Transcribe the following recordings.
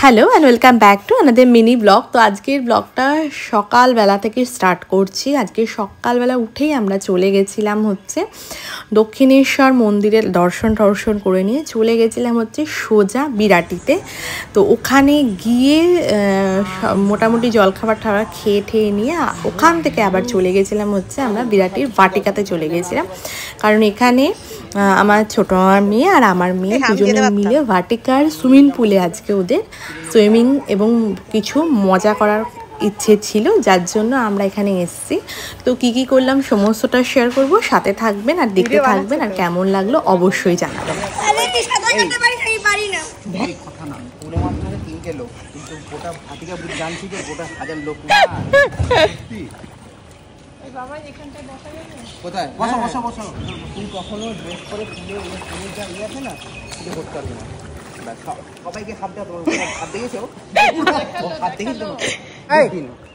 Hello and welcome back to another mini blog. তো আজকের ব্লগটা সকালবেলা থেকে স্টার্ট করছি। আজকে সকালবেলা উঠেই আমরা চলে গেছিলাম হচ্ছে দক্ষিণেশ্বর মন্দিরের দর্শন করে নিয়ে চলে গেছিলাম হচ্ছে সোজা বিরাটিতে। তো ওখানে গিয়ে মোটামুটি জলখাবার খেয়ে নিয়ে ওখান থেকে আবার চলে গেছিলাম হচ্ছে আমরা বিরাটির বাটিকাতে চলে গেছিলাম, কারণ এখানে আমার ছোট আমার মেয়ে আর আমার মেয়ে দুজনে মিলে ভাটিকার সুইমিং পুলে আজকে ওদের সুইমিং এবং কিছু মজা করার ইচ্ছে ছিল, যার জন্য আমরা এখানে এসেছি। তো কি করলাম সমস্তটা শেয়ার করব, সাথে থাকবেন আর দেখতে থাকবেন, আর কেমন লাগলো অবশ্যই জানাবেন। কোথায় বসো বসো বসো, তুমি কখনো ড্রেস করে খুলে যা ইয়ে আছে না সেটা করতে পারবে না। সবাইকে হাত দেওয়া, হাত দেখেছো? হাত দেখেছো?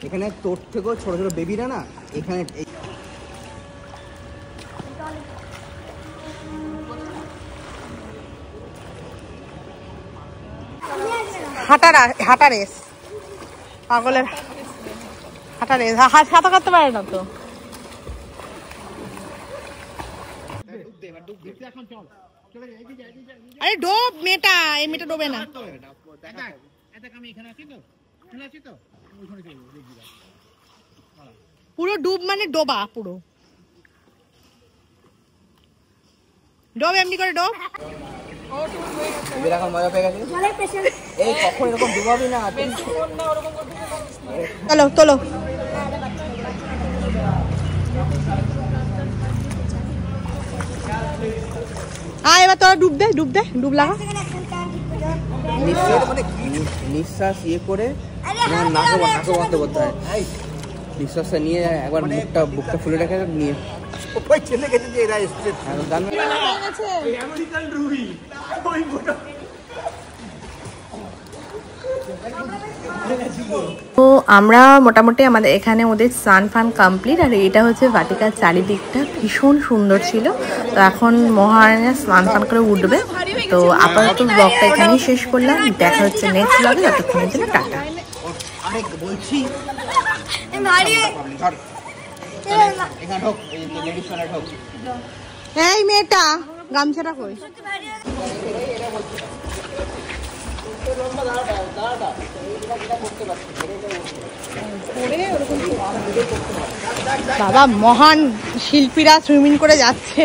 এখানে তোর থেকেও ছোট ছোট বেবিরা না এখানে হাঁটা রেস, পাগলের হাঁটা রেস, সাঁতার কাটতে পারে না তো। আরে ডোব মেয়েটা, এই মেয়েটা ডোবে না। পুরো ডুব মানে ডোবা, পুরো ডোব, এমনি করে ডোব। মজা পেয়ে গেছে। এই কখন এরকম ডুবাবি না। চলো চলো, এবার তোরা ডুব দে, ডুব লাগা। নিঃশ্বাস ইয়ে করে নাকে বন্ধ করতে হয়। নিঃশ্বাসটা নিয়ে একবার বুকটা ফুলে রেখে নিয়ে তো আমরা মোটামুটি আমাদের এখানে ওদের স্নান ফান কমপ্লিট, আর এটা হচ্ছে বাটিকার চারিদিকটা ভীষণ সুন্দর ছিল। তো এখন মহারানা স্নান ফান করে উঠবে। তো আপাতত ব্লগটা এখানেই শেষ করলাম, দেখা হচ্ছে নেক্সট ব্লগে, ততক্ষণের জন্য টাটা। এই মেয়েটা গামছাটা কই? বাবা, মহান শিল্পীরা সুইমিং করে যাচ্ছে।